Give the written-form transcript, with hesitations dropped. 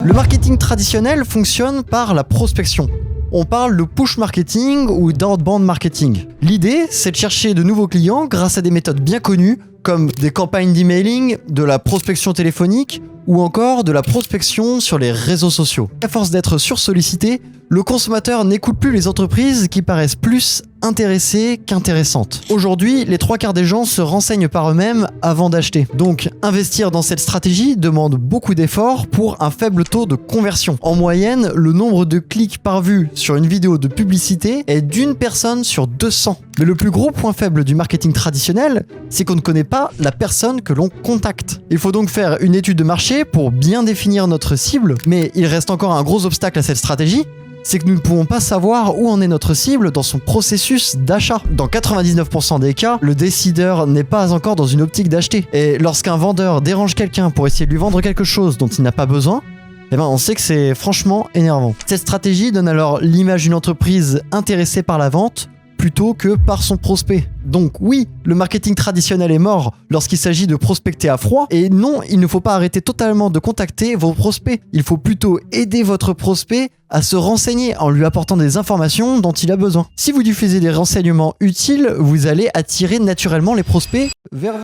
Le marketing traditionnel fonctionne par la prospection. On parle de push marketing ou d'outbound marketing. L'idée, c'est de chercher de nouveaux clients grâce à des méthodes bien connues comme des campagnes d'emailing, de la prospection téléphonique ou encore de la prospection sur les réseaux sociaux. À force d'être sursollicité, le consommateur n'écoute plus les entreprises qui paraissent plus intéressées qu'intéressantes. Aujourd'hui, les 3/4 des gens se renseignent par eux-mêmes avant d'acheter. Donc, investir dans cette stratégie demande beaucoup d'efforts pour un faible taux de conversion. En moyenne, le nombre de clics par vue sur une vidéo de publicité est d'une personne sur 200. Mais le plus gros point faible du marketing traditionnel, c'est qu'on ne connaît pas la personne que l'on contacte. Il faut donc faire une étude de marché pour bien définir notre cible, mais il reste encore un gros obstacle à cette stratégie, c'est que nous ne pouvons pas savoir où en est notre cible dans son processus d'achat. Dans 99% des cas, le décideur n'est pas encore dans une optique d'acheter. Et lorsqu'un vendeur dérange quelqu'un pour essayer de lui vendre quelque chose dont il n'a pas besoin, on sait que c'est franchement énervant. Cette stratégie donne alors l'image d'une entreprise intéressée par la vente plutôt que par son prospect. Donc oui, le marketing traditionnel est mort lorsqu'il s'agit de prospecter à froid, et non, il ne faut pas arrêter totalement de contacter vos prospects. Il faut plutôt aider votre prospect à se renseigner en lui apportant des informations dont il a besoin. Si vous diffusez des renseignements utiles, vous allez attirer naturellement les prospects vers